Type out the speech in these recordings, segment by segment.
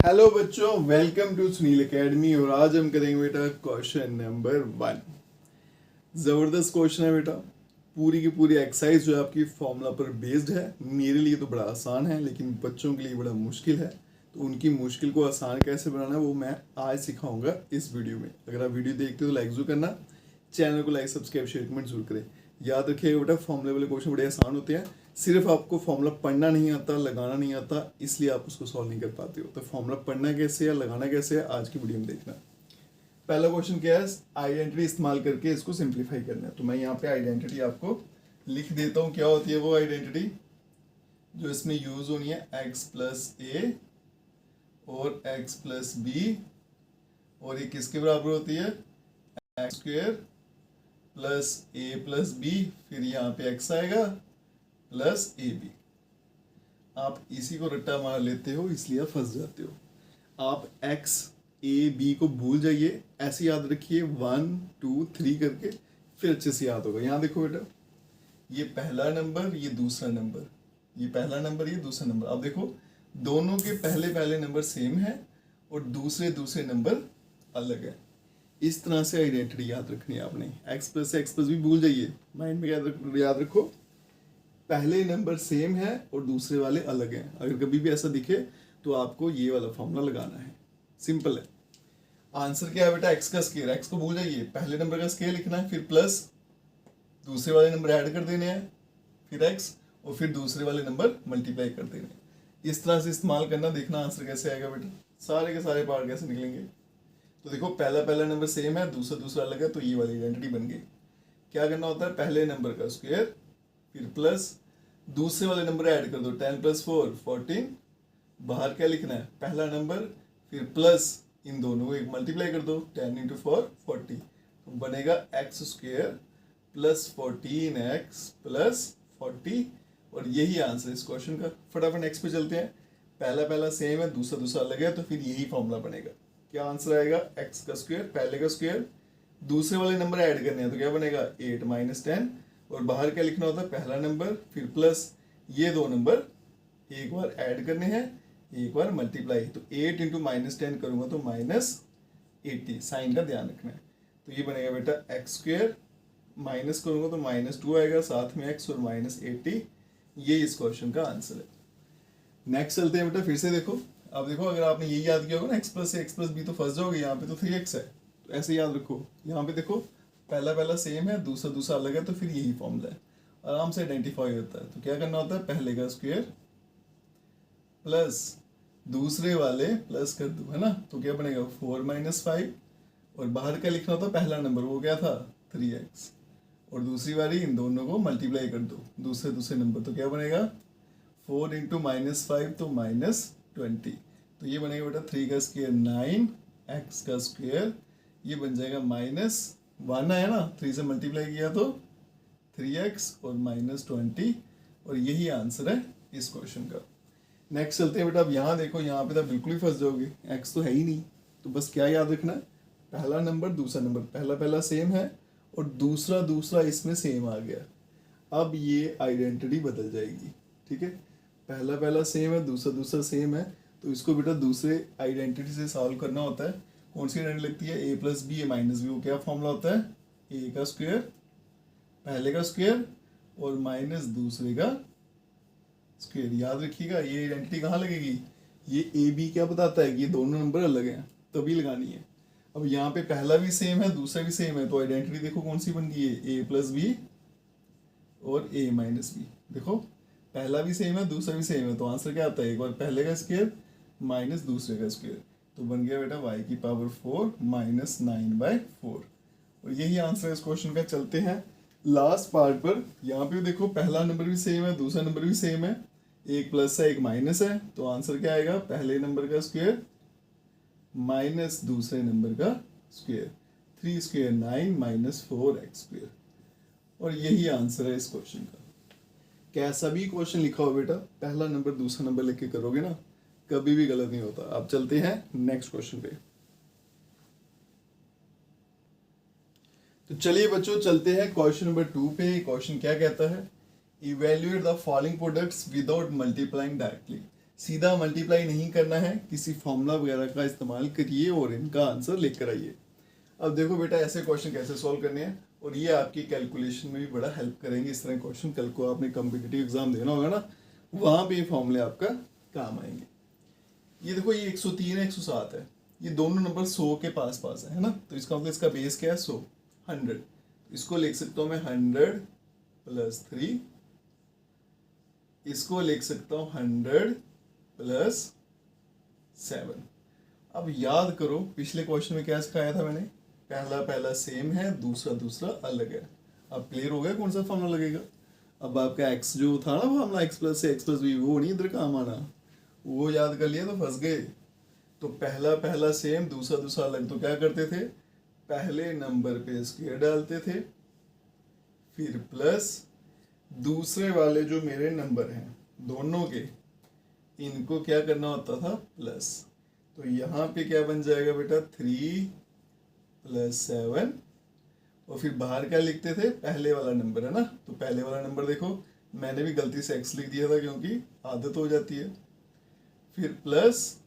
Hello बच्चों, welcome to Sunil academy. और आज हम करेंगे बेटा क्वेश्चन नंबर 1। जबरदस्त क्वेश्चन है बेटा। पूरी की पूरी एक्सरसाइज जो है आपकी फॉर्मूला पर बेस्ड है। मेरे लिए तो बड़ा आसान है, लेकिन बच्चों के लिए बड़ा मुश्किल है। तो उनकी मुश्किल को आसान कैसे बनाना है वो मैं आज सिखाऊंगा इस वीडियो में। अगर आप वीडियो देखते हो तो लाइक जरूर करना, चैनल को लाइक सब्सक्राइब शेयर कमेंट जरूर करें। याद रखिएगा बेटा, फॉर्मूले वाले क्वेश्चन बड़े आसान होते हैं। सिर्फ आपको फॉर्मूला पढ़ना नहीं आता, लगाना नहीं आता, इसलिए आप उसको सॉल्व नहीं कर पाते हो। तो फॉर्मूला पढ़ना कैसे या लगाना कैसे है आज की वीडियो में देखना। पहला क्वेश्चन क्या है, आइडेंटिटी इस्तेमाल करके इसको सिंप्लीफाई करना है। तो मैं यहाँ पे आइडेंटिटी आपको लिख देता हूँ। क्या होती है वो आइडेंटिटी जो इसमें यूज होनी है, एक्स प्लस ए और एक्स प्लस बी, और ये किसके बराबर होती है, एक्स स्क्वेयर प्लस ए प्लस बी, फिर यहाँ पे एक्स आएगा प्लस ए बी। आप इसी को रट्टा मार लेते हो, इसलिए आप फंस जाते हो। आप एक्स ए बी को भूल जाइए, ऐसे याद रखिए 1 2 3 करके, फिर अच्छे से याद होगा। यहाँ देखो बेटा, ये पहला नंबर, ये दूसरा नंबर, ये पहला नंबर, ये दूसरा नंबर। अब देखो दोनों के पहले पहले नंबर सेम है और दूसरे दूसरे नंबर अलग है। इस तरह से आइडेंटिटी याद रखनी है आपने। एक्स प्लस भी भूल जाइए, माइंड में याद रखो पहले नंबर सेम है और दूसरे वाले अलग हैं। अगर कभी भी ऐसा दिखे तो आपको ये वाला फॉर्मूला लगाना है। सिंपल है। आंसर क्या है बेटा, एक्स का स्केयर। एक्स को भूल जाइए, पहले नंबर का स्केयर लिखना है, फिर प्लस दूसरे वाले नंबर ऐड कर देने हैं, फिर एक्स, और फिर दूसरे वाले नंबर मल्टीप्लाई कर देने हैं। इस तरह से इस्तेमाल करना, देखना आंसर कैसे आएगा बेटा, सारे के सारे पार्ट कैसे निकलेंगे। तो देखो पहला पहला नंबर सेम है, दूसरा दूसरा अलग है, तो ये वाली आइडेंटिटी बन गई। क्या करना होता है, पहले नंबर का स्क्वायर, फिर प्लस दूसरे वाले नंबर ऐड कर दो, 10 प्लस 4 14। बाहर क्या लिखना है, पहला नंबर फिर प्लस इन दोनों को एक मल्टीप्लाई कर दो, 10 इंटू 4 40। तो बनेगा x square plus 14x plus 40, और यही आंसर इस क्वेश्चन का। फटाफट नेक्स्ट पे चलते हैं। पहला पहला सेम है, दूसरा दूसरा अलग है, तो फिर यही फॉर्मूला बनेगा। क्या आंसर आएगा, एक्स का स्क्वायर, पहले का स्क्वायर, दूसरे वाले नंबर ऐड करने हैं, तो क्या बनेगा 8 माइनस 10, और बाहर क्या लिखना होता है, पहला नंबर फिर प्लस ये दो नंबर एक बार ऐड करने हैं, एक बार मल्टीप्लाई। तो 8 इंटू माइनस 10 करूंगा तो माइनस 80, साइन का ध्यान रखना है। तो ये बनेगा बेटा एक्स स्क्वायर, माइनस करूंगा तो माइनस 2 आएगा, साथ में एक्स और माइनस 80। ये इस क्वेश्चन का आंसर है। नेक्स्ट चलते हैं बेटा, फिर से देखो। अब देखो, अगर आपने यही याद किया होगा ना, एक्स प्लस ए एक्स प्लस बी, तो फंस जाओगे। यहाँ पे तो 3x है, तो ऐसे याद रखो। यहाँ पे देखो पहला पहला सेम है, दूसरा दूसरा अलग है, तो फिर यही फॉर्मूला है, आराम से आइडेंटिफाई होता है। तो क्या करना होता है, पहले का स्क्वायर प्लस दूसरे वाले प्लस कर दो, है ना। तो क्या बनेगा 4 माइनस 5, और बाहर क्या लिखना होता है, पहला नंबर वो क्या था 3x, और दूसरी बारी इन दोनों को मल्टीप्लाई कर दो, दूसरे दूसरे नंबर। तो क्या बनेगा 4 इंटू माइनस 5 तो माइनस 20। तो ये बनेगा बेटा 3 का स्क्वायर 9, एक्स का स्क्वायर ये बन जाएगा माइनस 1 है ना, 3 से मल्टीप्लाई किया तो 3x और माइनस 20, और यही आंसर है इस क्वेश्चन का। नेक्स्ट चलते हैं बेटा। अब यहाँ देखो, यहाँ पे तो बिल्कुल ही फंस जाओगे, एक्स तो है ही नहीं। तो बस क्या याद रखना है, पहला नंबर दूसरा नंबर, पहला पहला सेम है और दूसरा दूसरा इसमें सेम आ गया। अब ये आइडेंटिटी बदल जाएगी, ठीक है। पहला पहला सेम है, दूसरा दूसरा सेम है, तो इसको बेटा दूसरे आइडेंटिटी से सॉल्व करना होता है। कौन सी आइडेंटिटी लगती है, A plus B A minus B. वो क्या फॉर्मूला होता है, ए का स्क्वायर पहले का स्क्वायर और माइनस दूसरे का स्क्वायर। याद रखिएगा ये आइडेंटिटी कहाँ लगेगी, ये ए बी क्या बताता है कि ये दोनों नंबर अलग हैं, तभी लगानी है। अब यहाँ पे पहला भी सेम है, दूसरा भी सेम है, तो आइडेंटिटी देखो कौन सी बन गई है, ए प्लस बी और ए माइनस बी। देखो पहला भी सेम है, दूसरा भी सेम है, तो आंसर क्या आता है, एक बार पहले का स्क्वायर माइनस दूसरे का स्क्वायर। तो बन गया बेटा y की पावर 4 माइनस 9/4, और यही आंसर इस क्वेश्चन का। चलते हैं लास्ट पार्ट पर। यहाँ पे देखो पहला नंबर भी सेम है, दूसरा नंबर भी सेम है, एक प्लस है एक माइनस है, तो आंसर क्या आएगा, पहले नंबर का स्क्वायर माइनस दूसरे नंबर का square, 3 square 9 minus 4x square, और यही आंसर है इस क्वेश्चन का। कैसा भी क्वेश्चन लिखा हो बेटा, पहला नंबर दूसरा नंबर लिख के करोगे ना, कभी भी गलत नहीं होता। अब चलते हैं नेक्स्ट क्वेश्चन पे। तो चलिए बच्चों चलते हैं क्वेश्चन नंबर 2 पे। क्वेश्चन क्या कहता है, evaluate the following products without multiplying directly. सीधा मल्टीप्लाई नहीं करना है, किसी फॉर्मूला वगैरह का इस्तेमाल करिए और इनका आंसर लेकर आइए। अब देखो बेटा ऐसे क्वेश्चन कैसे सॉल्व करने हैं, और ये आपकी कैलकुलेशन में भी बड़ा हेल्प करेंगे। इस तरह क्वेश्चन कल को आपने कॉम्पिटिटिव एग्जाम देना होगा ना, वहाँ पे ये फॉर्मूले आपका काम आएंगे। ये देखो ये 103 है 107 है, ये दोनों नंबर 100 के पास पास है ना, तो इसका मतलब इसका बेस क्या है 100 100। इसको लिख सकता हूँ मैं 100 + 3, इसको लिख सकता हूँ 100 + 7। अब याद करो पिछले क्वेश्चन में क्या सिखाया था मैंने, पहला पहला सेम है, दूसरा दूसरा अलग है। अब क्लियर हो गया कौन सा फॉर्मूला लगेगा। अब आपका x जो था ना फॉर्मूला x + से x + b, वो नहीं इधर काम आना, वो याद कर लिया तो फंस गए। तो पहला पहला सेम, दूसरा दूसरा अलग, तो क्या करते थे, पहले नंबर पे स्क्वायर डालते थे, फिर प्लस दूसरे वाले जो मेरे नंबर हैं दोनों के, इनको क्या करना होता था प्लस। तो यहाँ पे क्या बन जाएगा बेटा 3 + 7, और फिर बाहर क्या लिखते थे, पहले वाला नंबर है ना, तो पहले वाला नंबर देखो मैंने भी गलती से x लिख दिया था क्योंकि आदत हो जाती है, फिर प्लस,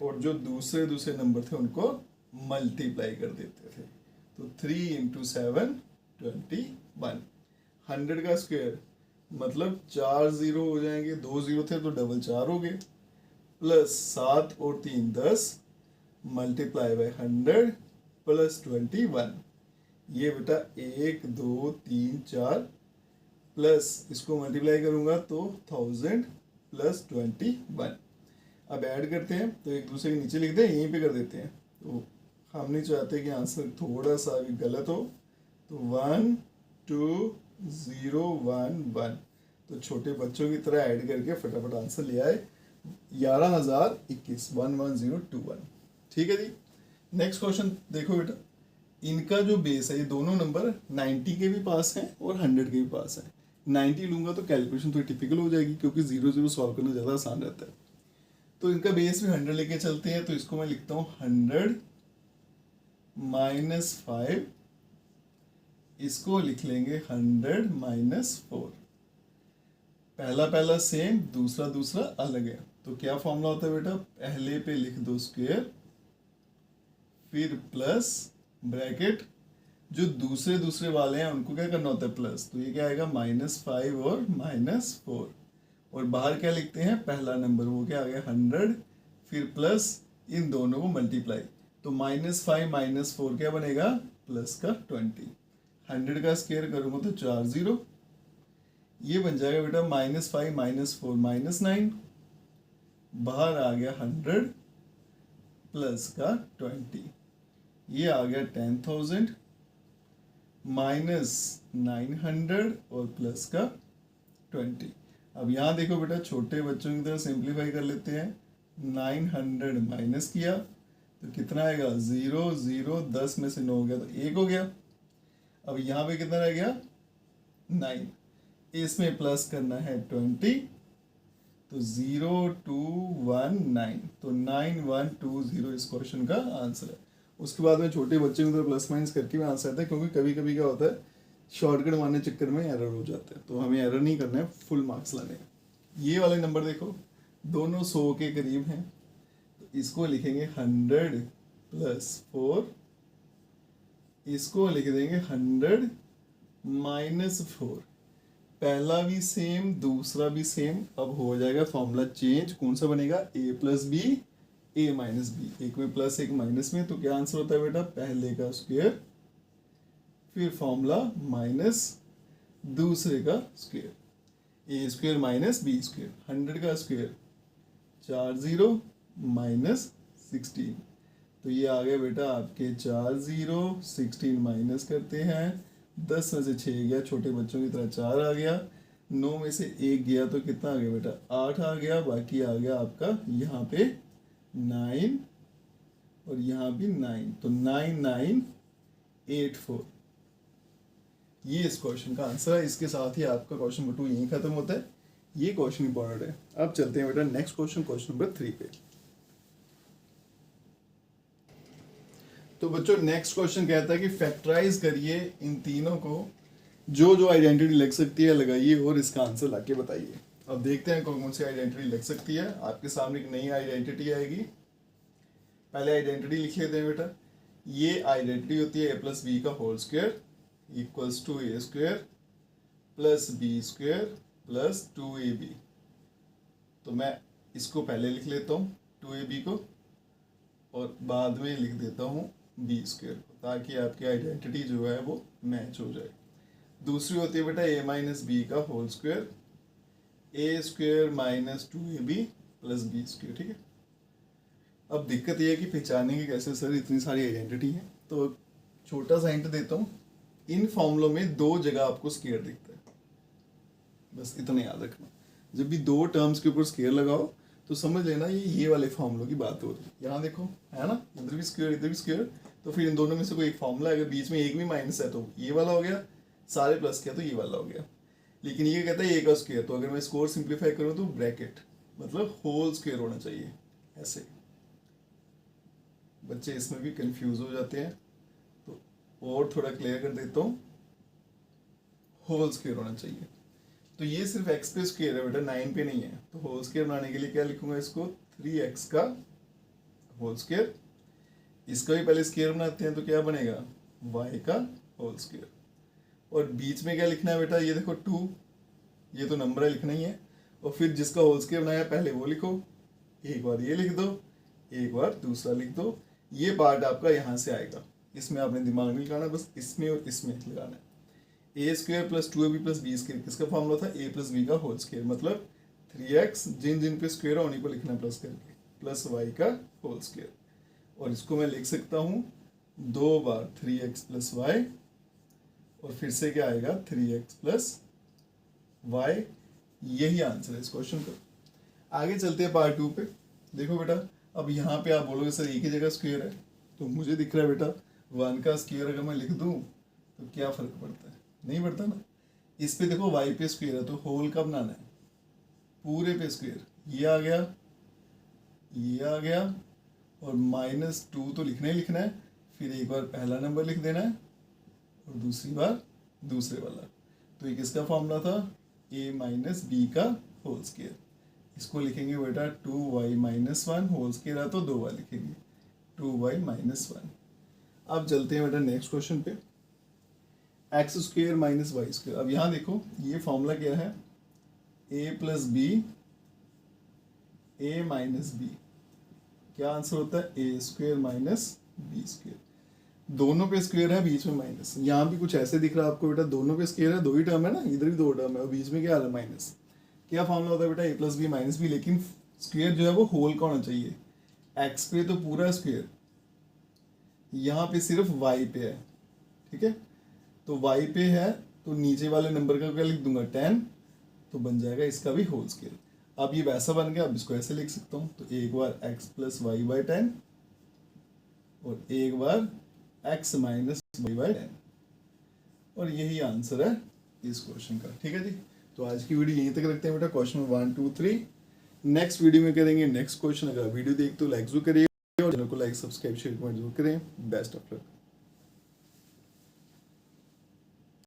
और जो दूसरे दूसरे नंबर थे उनको मल्टीप्लाई कर देते थे। तो 3 × 7 21। 100 का स्क्वायर मतलब 4 0 हो जाएंगे, 2 0 थे तो डबल 4 हो गए, प्लस 7 और 3 10 मल्टीप्लाई बाय 100 + 21। ये बेटा 1 2 3 4 प्लस इसको मल्टीप्लाई करूंगा तो 1000 + 21। अब ऐड करते हैं तो एक दूसरे के नीचे लिख दें, यहीं पे कर देते हैं। तो हम नहीं चाहते कि आंसर थोड़ा सा भी गलत हो, तो 1 2 0 1 1, तो छोटे बच्चों की तरह ऐड करके फटाफट आंसर ले आए 11,021 11021। ठीक है जी। नेक्स्ट क्वेश्चन देखो बेटा, इनका जो बेस है ये दोनों नंबर 90 के भी पास हैं और 100 के भी पास हैं। 90 लूंगा तो कैलकुलेशन थोड़ी टिपिकल हो जाएगी क्योंकि 0 0 सॉल्व करना ज़्यादा आसान रहता है। तो इनका बेस भी 100 लेके चलते हैं, तो इसको मैं लिखता हूँ 100 - 5, इसको लिख लेंगे 100 - 4। पहला पहला सेम, दूसरा दूसरा अलग है, तो क्या फॉर्मूला होता है बेटा, पहले पे लिख दो स्क्वायर, फिर प्लस ब्रैकेट, जो दूसरे दूसरे वाले हैं उनको क्या करना होता है प्लस, तो ये क्या आएगा -5 और -4, और बाहर क्या लिखते हैं पहला नंबर, वो क्या आ गया 100, फिर प्लस इन दोनों को मल्टीप्लाई, तो -5 - 4 क्या बनेगा प्लस का 20। 100 का स्क्वायर करूँगा तो 4 0, ये बन जाएगा बेटा -5 - 4 -9, बाहर आ गया 100 प्लस का 20, ये आ गया 10,000 -900 और प्लस का 20। अब यहाँ देखो बेटा छोटे बच्चों की तरह सिंप्लीफाई कर लेते हैं, 900 माइनस किया तो कितना आएगा 0 0, 10 में से 9 हो गया तो 1 हो गया। अब यहाँ पे कितना रह गया 9, इसमें प्लस करना है 20, तो 0219, तो 9120 इस क्वेश्चन का आंसर है। उसके बाद में छोटे बच्चे की तरह प्लस माइनस करके भी आंसर आता है, क्योंकि कभी कभी क्या होता है शॉर्टकट मारने चक्कर में एरर हो जाता है, तो हमें एरर नहीं करना है, फुल मार्क्स लाने हैं। ये वाले नंबर देखो दोनों 100 के करीब हैं, तो इसको लिखेंगे 100 + 4, इसको लिख देंगे 100 - 4। पहला भी सेम, दूसरा भी सेम। अब हो जाएगा फॉर्मूला चेंज, कौन सा बनेगा a + b a - b, एक में प्लस एक माइनस में, तो क्या आंसर होता है बेटा पहले का स्क्वायर, फिर फॉर्मूला माइनस दूसरे का स्क्वायर, a² - b²। 100 का स्क्वायर 4 0 -16, तो ये आ गया बेटा आपके 4 0, 16 माइनस करते हैं, 10 में से 6 गया, छोटे बच्चों की तरह 4 आ गया, 9 में से 1 गया तो कितना आ गया बेटा 8 आ गया, बाकी आ गया आपका यहाँ पे 9 और यहाँ भी 9, तो 9984। ये इस क्वेश्चन का आंसर है। इसके साथ ही आपका क्वेश्चन नंबर 2 यहीं खत्म होता है। ये क्वेश्चन इंपॉर्टेंट है। अब चलते हैं बेटा नेक्स्ट क्वेश्चन, क्वेश्चन नंबर 3 पे। तो बच्चों नेक्स्ट क्वेश्चन कहता है कि फैक्टराइज करिए इन तीनों को, जो जो आइडेंटिटी लग सकती है लगाइए और इसका आंसर लाके बताइए। अब देखते हैं कौन कौन सी आइडेंटिटी लग सकती है। आपके सामने एक नई आइडेंटिटी आएगी। पहले आइडेंटिटी लिख लेते हैं बेटा। ये आइडेंटिटी होती है ए प्लस बी का whole square equals to A square plus B square plus 2ab। तो मैं इसको पहले लिख लेता हूँ 2ab को, और बाद में लिख देता हूँ बी स्क्वायर को, ताकि आपकी आइडेंटिटी जो है वो मैच हो जाए। दूसरी होती है बेटा ए माइनस बी का whole square A square minus 2ab plus B square. ठीक है, अब दिक्कत यह है कि पहचानेंगे कि कैसे सर इतनी सारी आइडेंटिटी है। तो छोटा सा हिंट देता हूँ, इन फॉर्मूलों में दो जगह आपको स्क्वायर दिखता है, बस इतना याद रखना। जब भी दो टर्म्स के ऊपर स्क्वायर लगाओ तो समझ लेना ये वाले फॉर्मूलों की बात हो रही है। यहाँ देखो है ना, इधर भी स्क्वायर इधर भी स्क्वायर, तो फिर इन दोनों में से कोई एक फॉर्मूला है। अगर बीच में एक भी माइनस है तो ये वाला हो गया, सारे प्लस किया तो ये वाला हो गया। लेकिन ये कहता है ए का स्क्वायर, तो अगर मैं इसको और सिंप्लीफाई करूँ तो ब्रैकेट मतलब होल स्क्वायर होना चाहिए। ऐसे बच्चे इसमें भी कंफ्यूज हो जाते हैं, तो और थोड़ा क्लियर कर देता हूँ, होल स्क्वायर होना चाहिए। तो ये सिर्फ x पे स्क्वायर है बेटा, 9 पे नहीं है। तो होल स्क्वायर बनाने के लिए क्या लिखूंगा, इसको 3x का होल स्क्वायर। इसका भी पहले स्क्वायर बनाते हैं, तो क्या बनेगा y का होल स्क्वायर। और बीच में क्या लिखना है बेटा, ये देखो 2, ये तो नंबर है लिखना ही है। और फिर जिसका होल स्क्वायर बनाया पहले वो लिखो, एक बार ये लिख दो, एक बार दूसरा लिख दो। ये पार्ट आपका यहाँ से आएगा, इसमें आपने दिमाग नहीं लगाना, बस इसमें और इसमें लगाना है। A square plus 2ab plus B square किसका फॉर्मूला था, ए प्लस बी का होल स्क्वायर, मतलब 3x जिन जिन पे स्क्वायर है उन्हीं को लिखना प्लस करके, प्लस y का होल स्क्वायर। और इसको मैं लिख सकता हूँ 2 बार 3x प्लस y, और फिर से क्या आएगा 3x प्लस y। यही आंसर है इस क्वेश्चन का। आगे चलते हैं पार्ट 2 पे। देखो बेटा, अब यहाँ पे आप बोलोगे सर एक ही जगह स्क्वायर है, तो मुझे दिख रहा है बेटा 1 का स्क्वायर अगर मैं लिख दूँ तो क्या फर्क पड़ता है, नहीं पड़ता ना। इस पे देखो y पे स्क्वायर है, तो होल का बनाना है, पूरे पे स्क्वायर। ये आ गया, ये आ गया, और -2 तो लिखना ही लिखना है। फिर एक बार पहला नंबर लिख देना है और दूसरी बार दूसरे वाला। तो ये किसका फॉर्मूला था, a माइनस बी का होल स्क्वायर। इसको लिखेंगे बेटा 2y माइनस 1, होल स्क्वायर है तो 2 बार लिखेंगे 2y माइनस 1। अब चलते हैं बेटा नेक्स्ट क्वेश्चन पे, X square minus Y square. अब यहाँ देखो ये फॉर्मूला क्या है, A plus B A minus B. क्या आंसर होता है, A square minus B square. दोनों पे स्क्वायर है, बीच में माइनस। यहाँ भी कुछ ऐसे दिख रहा है आपको बेटा, दोनों पे स्क्वायर है, दो ही टर्म है ना, इधर भी 2 टर्म है, और बीच में क्या आ रहा है माइनस। क्या फॉर्मूला होता है बेटा, ए प्लस बी माइनस बी, लेकिन स्क्वायर जो है वो होल का होना चाहिए। एक्स पे तो पूरा स्क्वायर, यहाँ पे सिर्फ वाई पे है। ठीक है, तो y पे है तो नीचे वाले नंबर का क्या लिख दूंगा 10, तो बन जाएगा इसका भी होल स्क्वायर। अब ये वैसा बन गया, अब इसको ऐसे लिख सकता हूँ, तो एक बार x प्लस वाई बाई 10 और एक बार x माइनस वाई बाई 10, और यही आंसर है इस क्वेश्चन का। ठीक है जी, तो आज की वीडियो यहीं तक रखते हैं बेटा, क्वेश्चन 1 2 3। नेक्स्ट वीडियो में करेंगे नेक्स्ट क्वेश्चन। अगर वीडियो देख तो लाइक जरूर करिए, और चैनल को लाइक सब्सक्राइब शेयर कमेंट जरूर करें। Best of luck.